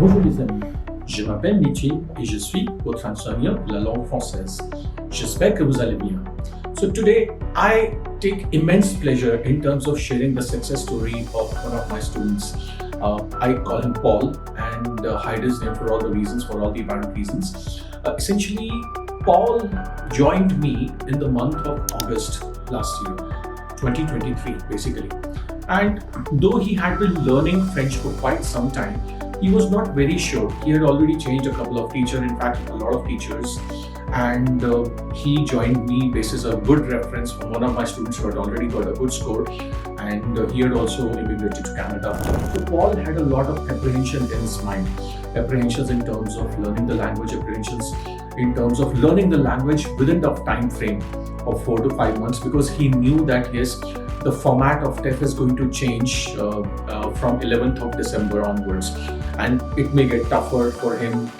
Bonjour les amis, je m'appelle Michi et je suis votre enseignant de la langue française. J'espère que vous allez bien. So today I take immense pleasure in terms of sharing the success story of one of my students. I call him Paul and hide his name for all the reasons, for all the apparent reasons. Essentially, Paul joined me in the month of August last year, 2023 basically. And though he had been learning French for quite some time, he was not very sure. He had already changed a couple of teachers, in fact, a lot of teachers. And he joined me basis a good reference from one of my students who had already got a good score. And he had also immigrated to Canada. So Paul had a lot of apprehension in his mind. Apprehensions in terms of learning the language, apprehensions in terms of learning the language within the time frame of 4 to 5 months, because he knew that yes, the format of TEF is going to change from 11th of December onwards, and it may get tougher for him,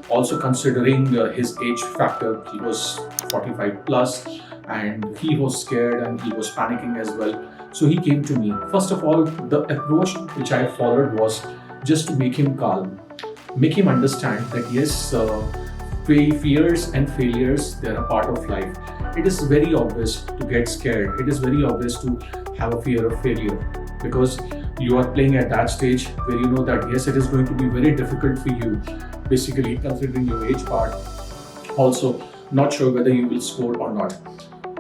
also considering his age factor. He was 45 plus and he was scared and he was panicking as well. So he came to me. First of all, the approach which I followed was just to make him calm, make him understand that yes, fears and failures, they're a part of life. It is very obvious to get scared. It is very obvious to have a fear of failure, because you are playing at that stage where you know that yes, it is going to be very difficult for you, basically considering your age part. Also, not sure whether you will score or not.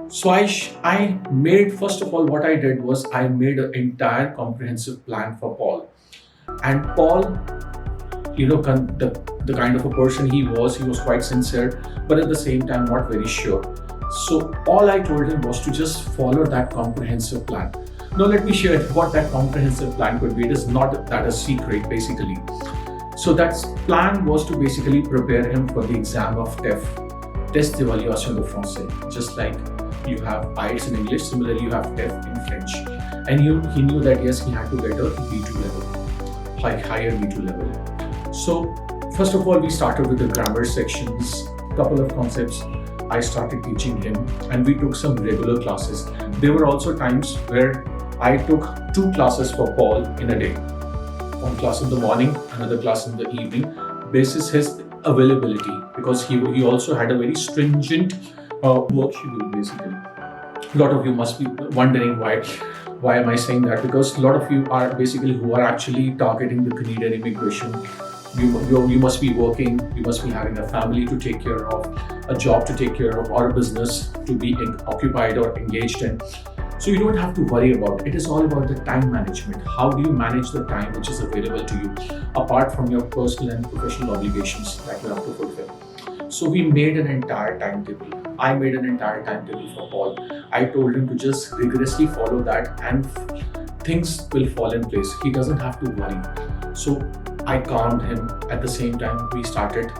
So I made, first of all, what I did was I made an entire comprehensive plan for Paul. And Paul, the kind of a person he was quite sincere, but at the same time not very sure. So all I told him was to just follow that comprehensive plan. Now let me share what that comprehensive plan could be. It is not that a secret basically. So that plan was to basically prepare him for the exam of TEF, Test d'Évaluation de Français. Just like you have IELTS in English, similarly you have TEF in French. And he knew that yes, he had to get a B2 level, higher B2 level. So first of all, we started with the grammar sections, couple of concepts I started teaching him, and we took some regular classes. There were also times where I took 2 classes for Paul in a day. One class in the morning, another class in the evening, basis his availability, because he also had a very stringent work schedule basically. A lot of you must be wondering why am I saying that, because a lot of you are basically who are actually targeting the Canadian immigration. You must be working, you must be having a family to take care of, a job to take care of, or a business to be occupied or engaged in. So you don't have to worry about it. It is all about the time management. How do you manage the time which is available to you, apart from your personal and professional obligations that you have to fulfill. So we made an entire timetable. I made an entire timetable for Paul. I told him to just rigorously follow that and things will fall in place. He doesn't have to worry. So I calmed him. At the same time, we started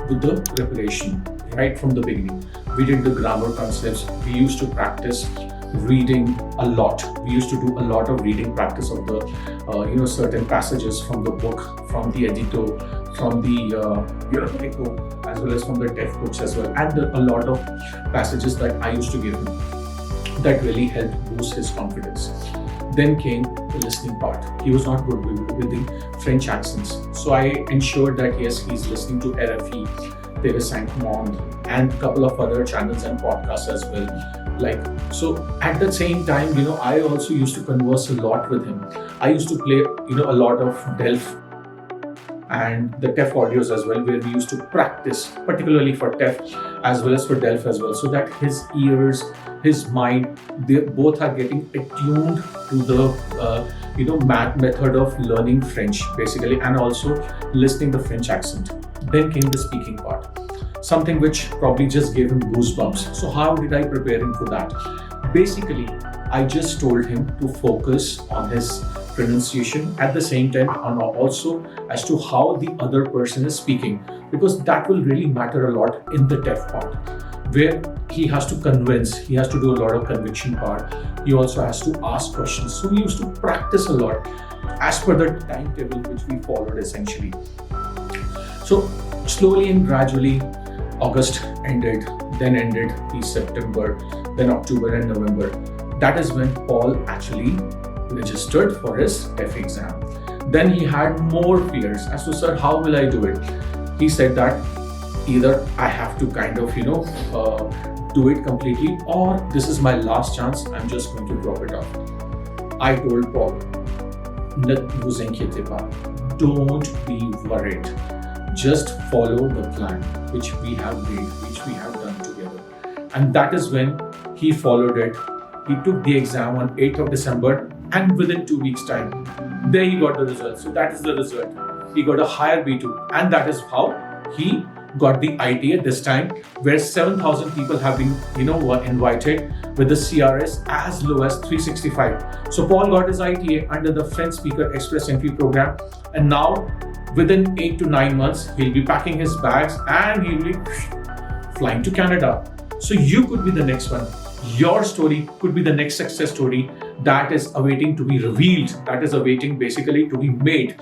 with the preparation right from the beginning. We did the grammar concepts. We used to practice reading a lot. We used to do a lot of reading practice of the certain passages from the book, from the edito, from the book, as well as from the TEF books as well, and a lot of passages that I used to give him that really helped boost his confidence. Then came the listening part. He was not good with the French accents. So I ensured that yes, he's listening to RFE, TV 5 Monde, and a couple of other channels and podcasts as well. So at the same time, I also used to converse a lot with him. I used to play, a lot of DELF and the TEF audios as well, where we used to practice, particularly for TEF as well as for DELF as well, so that his ears, his mind, they both are getting attuned to the method of learning French basically, and also listening the French accent. Then came the speaking part, something which probably just gave him goosebumps. So how did I prepare him for that? Basically, I just told him to focus on his pronunciation, at the same time, and also as to how the other person is speaking, because that will really matter a lot in the TEF part, where he has to convince, he has to do a lot of conviction part. He also has to ask questions. So we used to practice a lot as per the timetable which we followed essentially. So slowly and gradually, August ended the September, then October and November. That is when Paul actually registered for his TEF exam. Then he had more fears as to, sir, how will I do it? He said that either I have to kind of, do it completely, or this is my last chance, I'm just going to drop it off. I told Paul, don't be worried. Just follow the plan which we have made, which we have done together. And that is when he followed it. He took the exam on 8th of December, and within 2 weeks' time, there he got the result. So that is the result. He got a higher B2, and that is how he got the ITA this time, where 7,000 people have been, were invited with the CRS as low as 365. So Paul got his ITA under the French Speaker Express Entry program, and now within 8 to 9 months, he'll be packing his bags and he'll be flying to Canada. So you could be the next one. Your story could be the next success story that is awaiting to be revealed, that is awaiting basically to be made.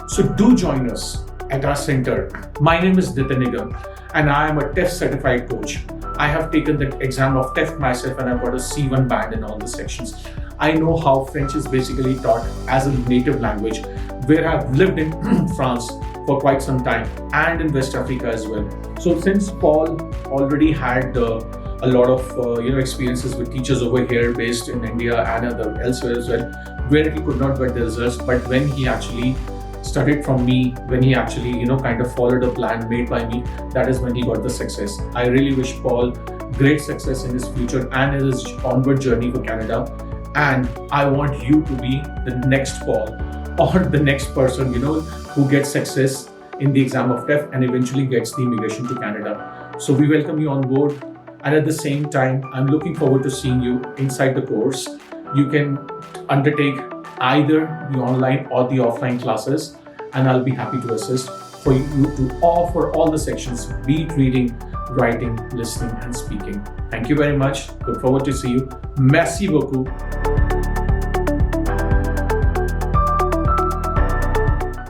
So do join us at our center. My name is Nitin Nigam, and I am a TEF certified coach. I have taken the exam of TEF myself, and I've got a C1 band in all the sections. I know how French is basically taught as a native language, where I've lived in France for quite some time and in West Africa as well. So since Paul already had a lot of experiences with teachers over here based in India and elsewhere as well, where he could not get the results, but when he actually studied from me, when he actually kind of followed a plan made by me, that is when he got the success. I really wish Paul great success in his future and in his onward journey for Canada. And I want you to be the next Paul, or the next person who gets success in the exam of TEF and eventually gets the immigration to Canada. So we welcome you on board, and at the same time, I'm looking forward to seeing you inside the course. You can undertake either the online or the offline classes, and I'll be happy to assist for you to offer all the sections, be it reading, writing, listening, and speaking. Thank you very much. Look forward to see you. Merci beaucoup.